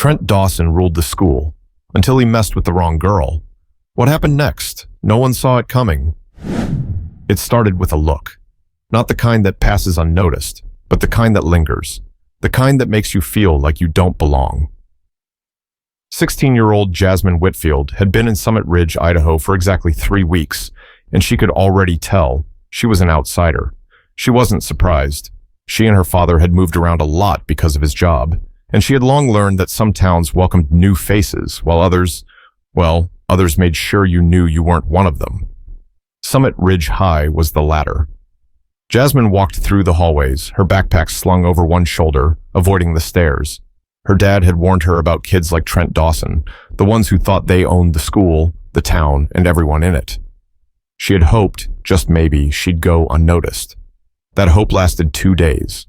Trent Dawson ruled the school until he messed with the wrong girl. What happened next? No one saw it coming. It started with a look. Not the kind that passes unnoticed, but the kind that lingers. The kind that makes you feel like you don't belong. 16-year-old Jasmine Whitfield had been in Summit Ridge, Idaho for exactly 3 weeks, and she could already tell she was an outsider. She wasn't surprised. She and her father had moved around a lot because of his job, and she had long learned that some towns welcomed new faces, while others made sure you knew you weren't one of them. Summit Ridge High was the latter. Jasmine walked through the hallways, her backpack slung over one shoulder, avoiding the stairs. Her dad had warned her about kids like Trent Dawson, the ones who thought they owned the school, the town, and everyone in it. She had hoped, just maybe, she'd go unnoticed. That hope lasted 2 days.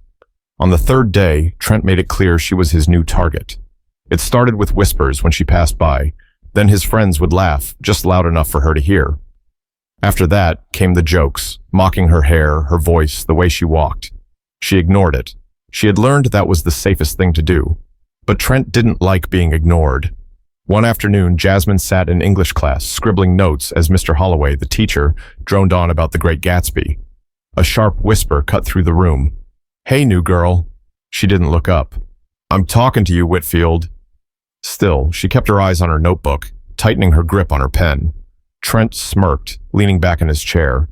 On the 3rd day, Trent made it clear she was his new target. It started with whispers when she passed by, then his friends would laugh, just loud enough for her to hear. After that came the jokes, mocking her hair, her voice, the way she walked. She ignored it. She had learned that was the safest thing to do. But Trent didn't like being ignored. One afternoon, Jasmine sat in English class, scribbling notes as Mr. Holloway, the teacher, droned on about The Great Gatsby. A sharp whisper cut through the room. "Hey, new girl." She didn't look up. "I'm talking to you, Whitfield." Still, she kept her eyes on her notebook, tightening her grip on her pen. Trent smirked, leaning back in his chair.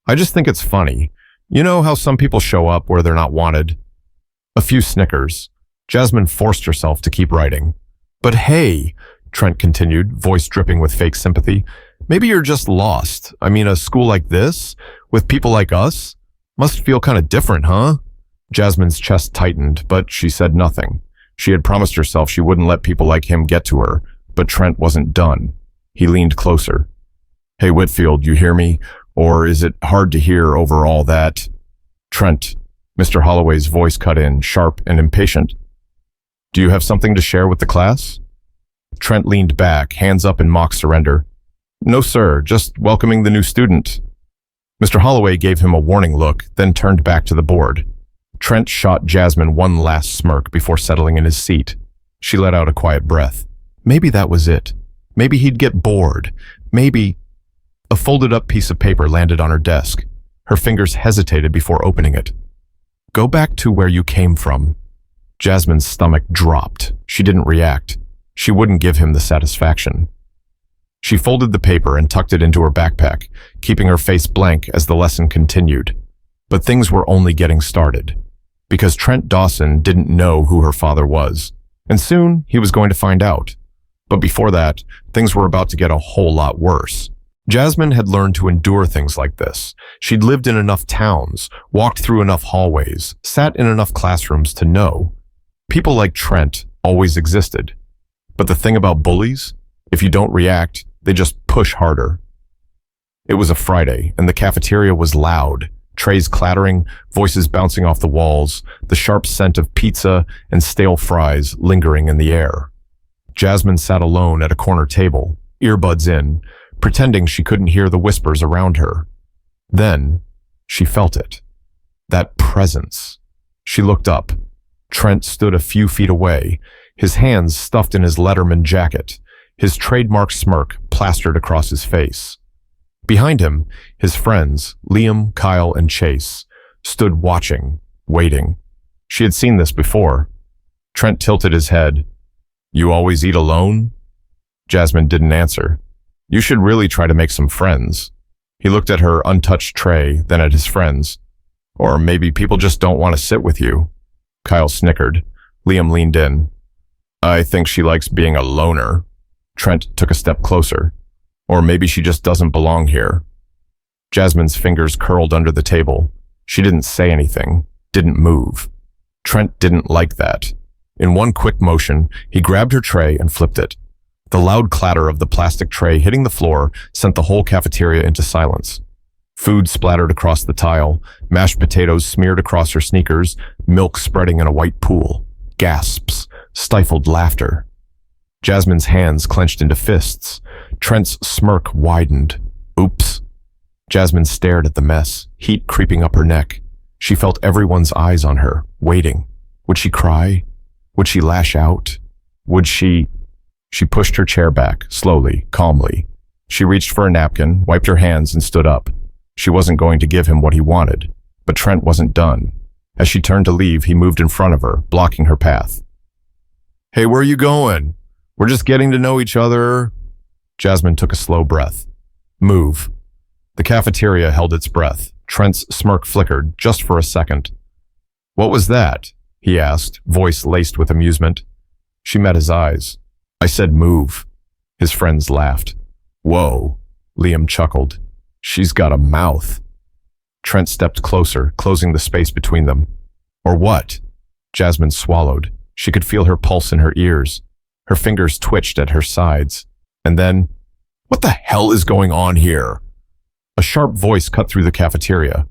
"I just think it's funny. You know how some people show up where they're not wanted?" A few snickers. Jasmine forced herself to keep writing. "But hey," Trent continued, voice dripping with fake sympathy, "maybe you're just lost. I mean, a school like this, with people like us, must feel kind of different, huh?" Jasmine's chest tightened, but she said nothing. She had promised herself she wouldn't let people like him get to her, but Trent wasn't done. He leaned closer. "Hey, Whitfield, you hear me? Or is it hard to hear over all that?" "Trent," Mr. Holloway's voice cut in, sharp and impatient. "Do you have something to share with the class?" Trent leaned back, hands up in mock surrender. "No, sir, just welcoming the new student." Mr. Holloway gave him a warning look, then turned back to the board. Trent shot Jasmine one last smirk before settling in his seat. She let out a quiet breath. Maybe that was it. Maybe he'd get bored. Maybe... A folded-up piece of paper landed on her desk. Her fingers hesitated before opening it. "Go back to where you came from." Jasmine's stomach dropped. She didn't react. She wouldn't give him the satisfaction. She folded the paper and tucked it into her backpack, keeping her face blank as the lesson continued. But things were only getting started. Because Trent Dawson didn't know who her father was, and soon he was going to find out. But before that, things were about to get a whole lot worse. Jasmine had learned to endure things like this. She'd lived in enough towns, walked through enough hallways, sat in enough classrooms to know. People like Trent always existed. But the thing about bullies, if you don't react, they just push harder. It was a Friday, and the cafeteria was loud. Trays clattering, voices bouncing off the walls, the sharp scent of pizza and stale fries lingering in the air. Jasmine sat alone at a corner table, earbuds in, pretending she couldn't hear the whispers around her. Then, she felt it. That presence. She looked up. Trent stood a few feet away, his hands stuffed in his Letterman jacket, his trademark smirk plastered across his face. Behind him, his friends, Liam, Kyle, and Chase, stood watching, waiting. She had seen this before. Trent tilted his head. "You always eat alone?" Jasmine didn't answer. "You should really try to make some friends." He looked at her untouched tray, then at his friends. "Or maybe people just don't want to sit with you." Kyle snickered. Liam leaned in. "I think she likes being a loner." Trent took a step closer. "Or maybe she just doesn't belong here." Jasmine's fingers curled under the table. She didn't say anything, didn't move. Trent didn't like that. In one quick motion, he grabbed her tray and flipped it. The loud clatter of the plastic tray hitting the floor sent the whole cafeteria into silence. Food splattered across the tile, mashed potatoes smeared across her sneakers, milk spreading in a white pool. Gasps, stifled laughter. Jasmine's hands clenched into fists. Trent's smirk widened. Oops. Jasmine stared at the mess, heat creeping up her neck. She felt everyone's eyes on her, waiting. Would she cry? Would she lash out? Would she? She pushed her chair back, slowly, calmly. She reached for a napkin, wiped her hands, and stood up. She wasn't going to give him what he wanted. But Trent wasn't done. As she turned to leave, he moved in front of her, blocking her path. "Hey, where are you going? We're just getting to know each other." Jasmine took a slow breath. "Move." The cafeteria held its breath. Trent's smirk flickered, just for a second. "What was that?" he asked, voice laced with amusement. She met his eyes. "I said move." His friends laughed. "Whoa," Liam chuckled. "She's got a mouth." Trent stepped closer, closing the space between them. "Or what?" Jasmine swallowed. She could feel her pulse in her ears. Her fingers twitched at her sides. And then, "What the hell is going on here?" A sharp voice cut through the cafeteria.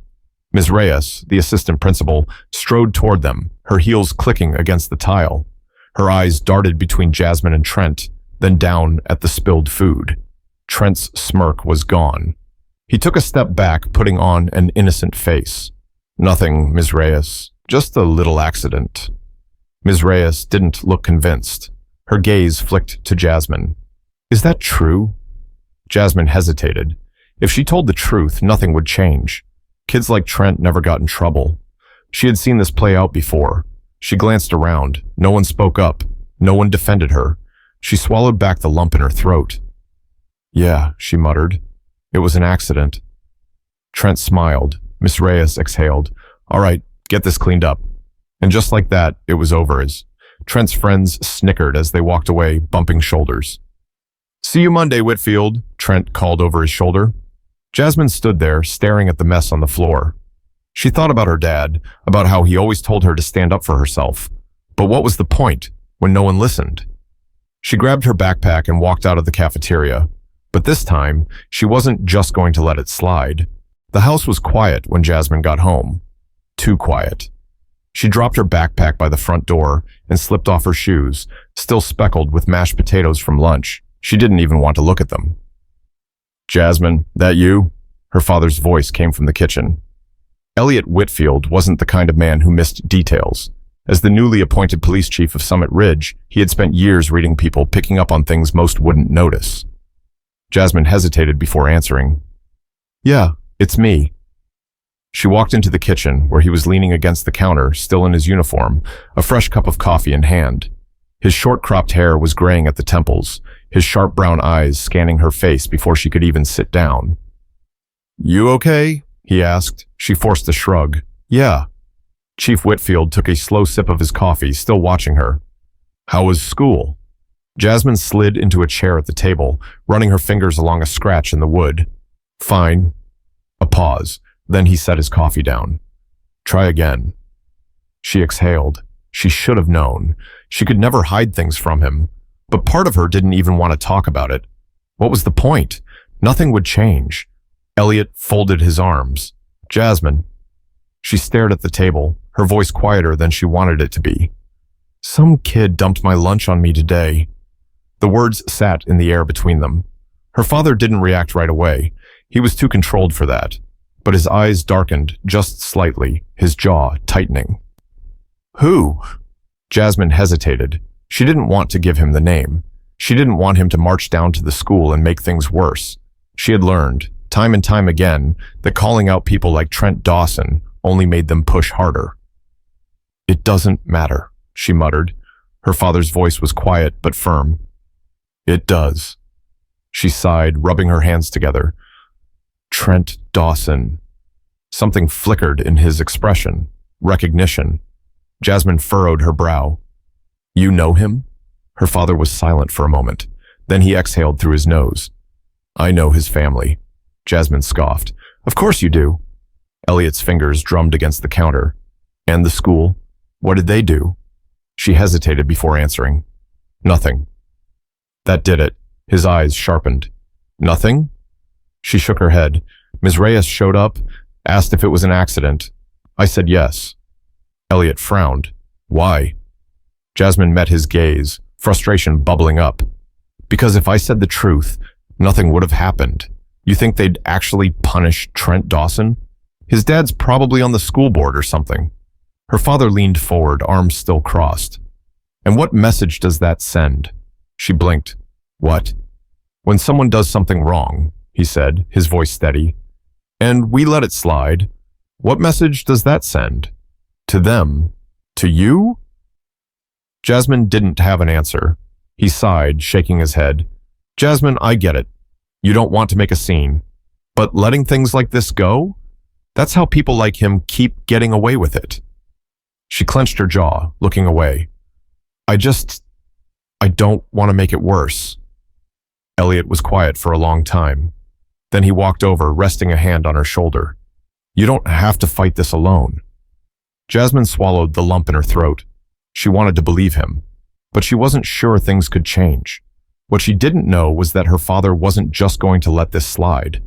Ms. Reyes, the assistant principal, strode toward them, her heels clicking against the tile. Her eyes darted between Jasmine and Trent, then down at the spilled food. Trent's smirk was gone. He took a step back, putting on an innocent face. "Nothing, Ms. Reyes. Just a little accident." Ms. Reyes didn't look convinced. Her gaze flicked to Jasmine. "Is that true?" Jasmine hesitated. If she told the truth, nothing would change. Kids like Trent never got in trouble. She had seen this play out before. She glanced around. No one spoke up. No one defended her. She swallowed back the lump in her throat. "Yeah," she muttered. "It was an accident." Trent smiled. Miss Reyes exhaled. "All right, get this cleaned up." And just like that, it was over as Trent's friends snickered as they walked away, bumping shoulders. "See you Monday, Whitfield," Trent called over his shoulder. Jasmine stood there, staring at the mess on the floor. She thought about her dad, about how he always told her to stand up for herself. But what was the point when no one listened? She grabbed her backpack and walked out of the cafeteria. But this time, she wasn't just going to let it slide. The house was quiet when Jasmine got home. Too quiet. She dropped her backpack by the front door and slipped off her shoes, still speckled with mashed potatoes from lunch. She didn't even want to look at them. "Jasmine, that you?" Her father's voice came from the kitchen. Elliot Whitfield wasn't the kind of man who missed details. As the newly appointed police chief of Summit Ridge, he had spent years reading people, picking up on things most wouldn't notice. Jasmine hesitated before answering. "Yeah, it's me." She walked into the kitchen, where he was leaning against the counter, still in his uniform, a fresh cup of coffee in hand. His short-cropped hair was graying at the temples, his sharp brown eyes scanning her face before she could even sit down. "You okay?" he asked. She forced a shrug. "Yeah." Chief Whitfield took a slow sip of his coffee, still watching her. "How was school?" Jasmine slid into a chair at the table, running her fingers along a scratch in the wood. "Fine." A pause. Then he set his coffee down. "Try again." She exhaled. She should have known. She could never hide things from him. But part of her didn't even want to talk about it. What was the point? Nothing would change. Elliot folded his arms. "Jasmine." She stared at the table, her voice quieter than she wanted it to be. "Some kid dumped my lunch on me today." The words sat in the air between them. Her father didn't react right away. He was too controlled for that. But his eyes darkened just slightly, his jaw tightening. "Who?" Jasmine hesitated. She didn't want to give him the name. She didn't want him to march down to the school and make things worse. She had learned, time and time again, that calling out people like Trent Dawson only made them push harder. "It doesn't matter," she muttered. Her father's voice was quiet but firm. "It does." She sighed, rubbing her hands together. "Trent Dawson." Something flickered in his expression. Recognition. Jasmine furrowed her brow. "You know him?" Her father was silent for a moment. Then he exhaled through his nose. "I know his family." Jasmine scoffed. "Of course you do." Elliot's fingers drummed against the counter. "And the school? What did they do?" She hesitated before answering. "Nothing." That did it. His eyes sharpened. "Nothing?" She shook her head. Ms. Reyes showed up, asked if it was an accident. I said yes. Elliot frowned. "Why?" Jasmine met his gaze, frustration bubbling up. "Because if I said the truth, nothing would have happened. You think they'd actually punish Trent Dawson? His dad's probably on the school board or something." Her father leaned forward, arms still crossed. And what message does that send? She blinked. What? When someone does something wrong, he said, his voice steady, and we let it slide, what message does that send? To them? To you? Jasmine didn't have an answer. He sighed, shaking his head. Jasmine, I get it. You don't want to make a scene. But letting things like this go? That's how people like him keep getting away with it. She clenched her jaw, looking away. I don't want to make it worse. Elliot was quiet for a long time. Then he walked over, resting a hand on her shoulder. You don't have to fight this alone. Jasmine swallowed the lump in her throat. She wanted to believe him, but she wasn't sure things could change. What she didn't know was that her father wasn't just going to let this slide.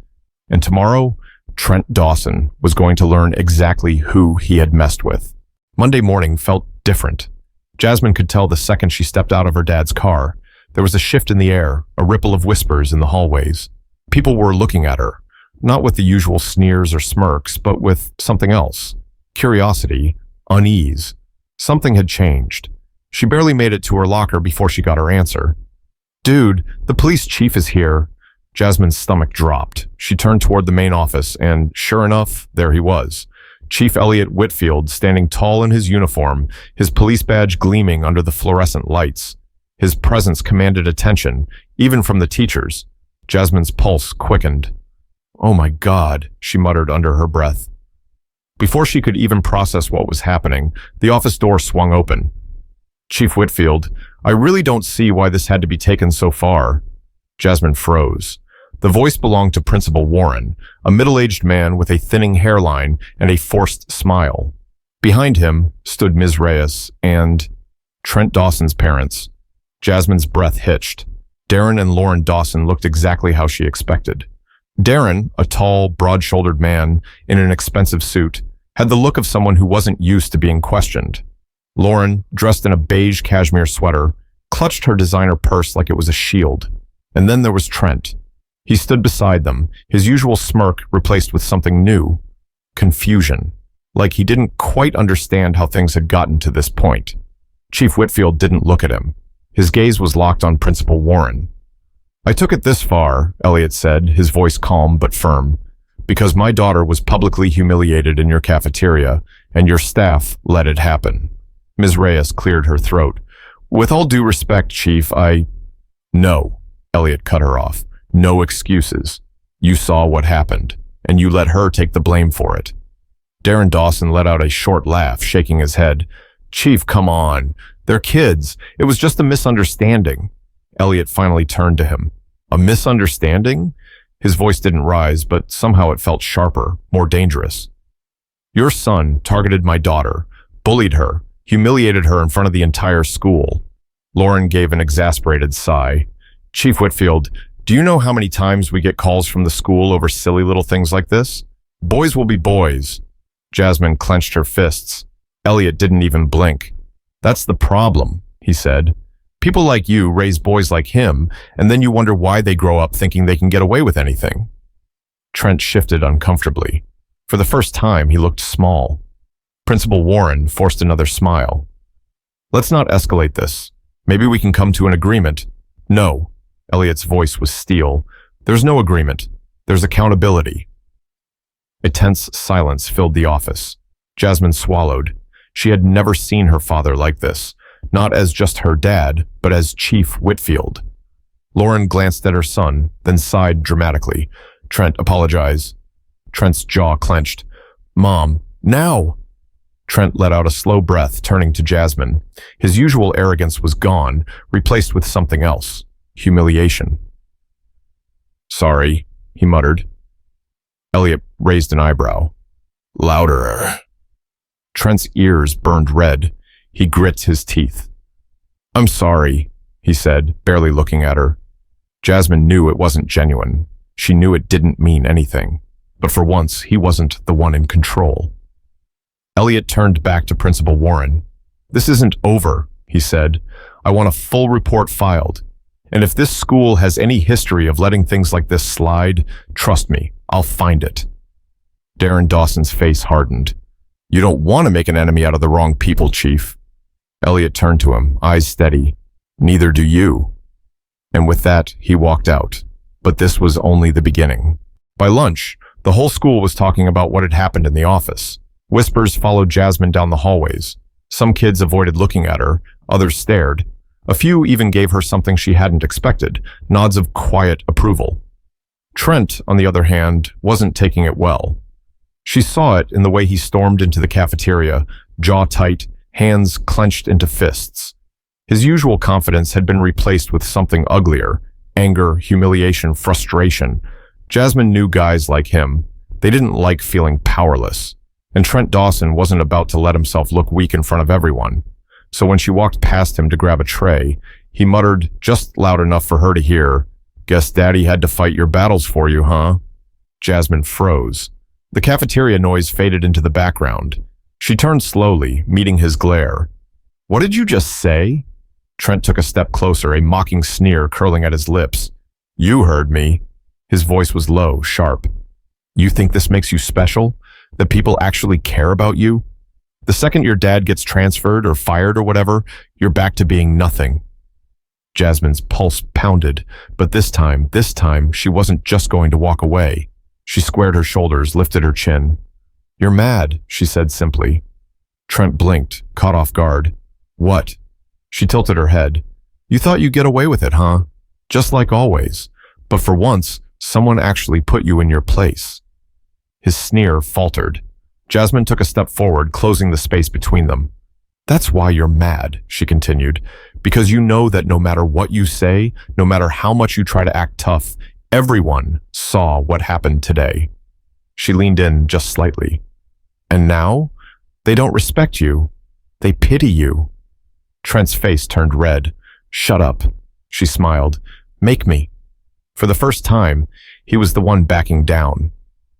And tomorrow, Trent Dawson was going to learn exactly who he had messed with. Monday morning felt different. Jasmine could tell the second she stepped out of her dad's car. There was a shift in the air, a ripple of whispers in the hallways. People were looking at her, not with the usual sneers or smirks, but with something else. Curiosity, unease. Something had changed. She barely made it to her locker before she got her answer. Dude, the police chief is here. Jasmine's stomach dropped. She turned toward the main office, and sure enough, there he was. Chief Elliot Whitfield, standing tall in his uniform, his police badge gleaming under the fluorescent lights. His presence commanded attention, even from the teachers. Jasmine's pulse quickened. Oh my God, she muttered under her breath. Before she could even process what was happening, the office door swung open. Chief Whitfield, I really don't see why this had to be taken so far. Jasmine froze. The voice belonged to Principal Warren, a middle-aged man with a thinning hairline and a forced smile. Behind him stood Ms. Reyes and Trent Dawson's parents. Jasmine's breath hitched. Darren and Lauren Dawson looked exactly how she expected. Darren, a tall, broad-shouldered man in an expensive suit, had the look of someone who wasn't used to being questioned. Lauren, dressed in a beige cashmere sweater, clutched her designer purse like it was a shield. And then there was Trent. He stood beside them, his usual smirk replaced with something new. Confusion. Like he didn't quite understand how things had gotten to this point. Chief Whitfield didn't look at him. His gaze was locked on Principal Warren. I took it this far, Elliot said, his voice calm but firm, because my daughter was publicly humiliated in your cafeteria, and your staff let it happen. Ms. Reyes cleared her throat. With all due respect, Chief, No, Elliot cut her off. No excuses. You saw what happened, and you let her take the blame for it. Darren Dawson let out a short laugh, shaking his head. Chief, come on. They're kids. It was just a misunderstanding. Elliot finally turned to him. A misunderstanding? His voice didn't rise, but somehow it felt sharper, more dangerous. Your son targeted my daughter, bullied her, humiliated her in front of the entire school. Lauren gave an exasperated sigh. Chief Whitfield, do you know how many times we get calls from the school over silly little things like this? Boys will be boys. Jasmine clenched her fists. Elliot didn't even blink. That's the problem, he said. People like you raise boys like him, and then you wonder why they grow up thinking they can get away with anything. Trent shifted uncomfortably. For the first time, he looked small. Principal Warren forced another smile. Let's not escalate this. Maybe we can come to an agreement. No. Elliot's voice was steel. There's no agreement. There's accountability. A tense silence filled the office. Jasmine swallowed. She had never seen her father like this, not as just her dad, but as Chief Whitfield. Lauren glanced at her son, then sighed dramatically. Trent, apologize. Trent's jaw clenched. Mom, now! Trent let out a slow breath, turning to Jasmine. His usual arrogance was gone, replaced with something else. Humiliation. Sorry, he muttered. Elliot raised an eyebrow. Louder. Trent's ears burned red. He grit his teeth. I'm sorry, he said, barely looking at her. Jasmine knew it wasn't genuine. She knew it didn't mean anything. But for once, he wasn't the one in control. Elliot turned back to Principal Warren. This isn't over, he said. I want a full report filed. And if this school has any history of letting things like this slide, trust me, I'll find it. Darren Dawson's face hardened. You don't want to make an enemy out of the wrong people, Chief. Elliot turned to him, eyes steady. Neither do you. And with that, he walked out. But this was only the beginning. By lunch, the whole school was talking about what had happened in the office. Whispers followed Jasmine down the hallways. Some kids avoided looking at her, others stared. A few even gave her something she hadn't expected, nods of quiet approval. Trent, on the other hand, wasn't taking it well. She saw it in the way he stormed into the cafeteria, jaw tight, hands clenched into fists. His usual confidence had been replaced with something uglier: anger, humiliation, frustration. Jasmine knew guys like him. They didn't like feeling powerless. And Trent Dawson wasn't about to let himself look weak in front of everyone. So when she walked past him to grab a tray, he muttered just loud enough for her to hear, "Guess Daddy had to fight your battles for you, huh?" Jasmine froze. The cafeteria noise faded into the background. She turned slowly, meeting his glare. "What did you just say?" Trent took a step closer, a mocking sneer curling at his lips. "You heard me." His voice was low, sharp. "You think this makes you special? That people actually care about you? The second your dad gets transferred or fired or whatever, you're back to being nothing." Jasmine's pulse pounded, but this time, she wasn't just going to walk away. She squared her shoulders, lifted her chin. "You're mad," she said simply. Trent blinked, caught off guard. "What?" She tilted her head. "You thought you'd get away with it, huh? Just like always. But for once, someone actually put you in your place." His sneer faltered. Jasmine took a step forward, closing the space between them. "That's why you're mad," she continued, "because you know that no matter what you say, no matter how much you try to act tough, everyone saw what happened today." She leaned in just slightly. "And now? They don't respect you. They pity you." Trent's face turned red. "Shut up," she smiled. "Make me." For the first time, he was the one backing down.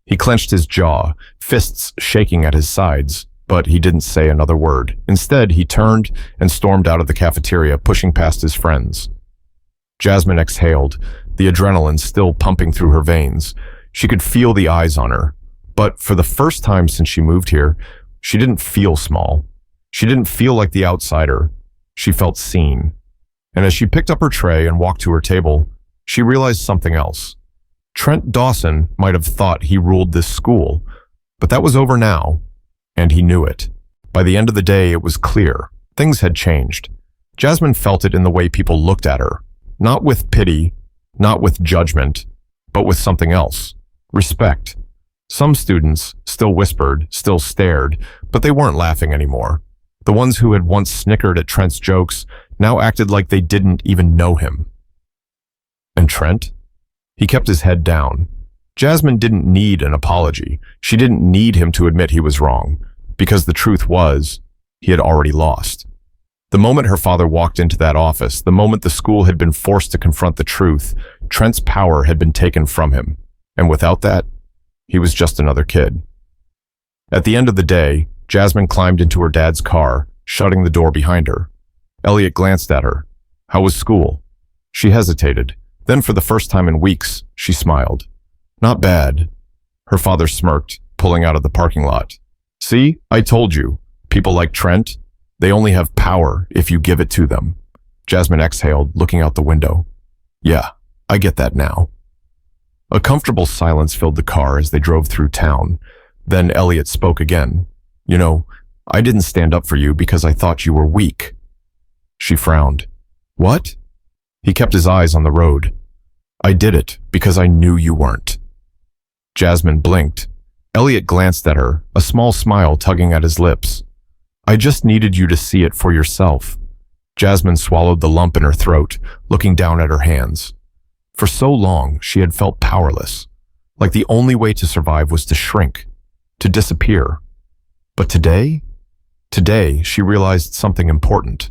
He clenched his jaw, fists shaking at his sides, but he didn't say another word. Instead, he turned and stormed out of the cafeteria, pushing past his friends. Jasmine exhaled, the adrenaline still pumping through her veins. She could feel the eyes on her. But for the first time since she moved here, she didn't feel small. She didn't feel like the outsider. She felt seen. And as she picked up her tray and walked to her table, she realized something else. Trent Dawson might have thought he ruled this school, but that was over now, and he knew it. By the end of the day, it was clear. Things had changed. Jasmine felt it in the way people looked at her. Not with pity, not with judgment, but with something else. Respect. Some students still whispered, still stared, but they weren't laughing anymore. The ones who had once snickered at Trent's jokes now acted like they didn't even know him. And Trent? He kept his head down. Jasmine didn't need an apology. She didn't need him to admit he was wrong, because the truth was, he had already lost. The moment her father walked into that office, the moment the school had been forced to confront the truth, Trent's power had been taken from him. And without that, he was just another kid. At the end of the day, Jasmine climbed into her dad's car, shutting the door behind her. Elliot glanced at her. "How was school?" She hesitated. Then for the first time in weeks, she smiled. "Not bad." Her father smirked, pulling out of the parking lot. "See, I told you. People like Trent, they only have power if you give it to them." Jasmine exhaled, looking out the window. "Yeah, I get that now." A comfortable silence filled the car as they drove through town. Then Elliot spoke again. "You know, I didn't stand up for you because I thought you were weak." She frowned. "What?" He kept his eyes on the road. "I did it because I knew you weren't." Jasmine blinked. Elliot glanced at her, a small smile tugging at his lips. "I just needed you to see it for yourself." Jasmine swallowed the lump in her throat, looking down at her hands. For so long, she had felt powerless, like the only way to survive was to shrink, to disappear. But today, she realized something important.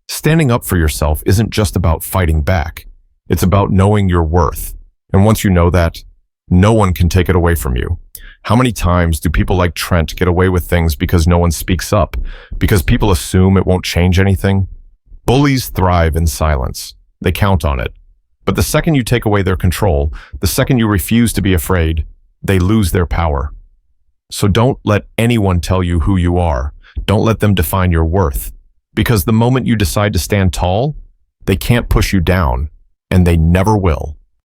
Standing up for yourself isn't just about fighting back. It's about knowing your worth. And once you know that, no one can take it away from you. How many times do people like Trent get away with things because no one speaks up? Because people assume it won't change anything? Bullies thrive in silence. They count on it. But the second you take away their control, the second you refuse to be afraid, they lose their power. So don't let anyone tell you who you are. Don't let them define your worth. Because the moment you decide to stand tall, they can't push you down, and they never will.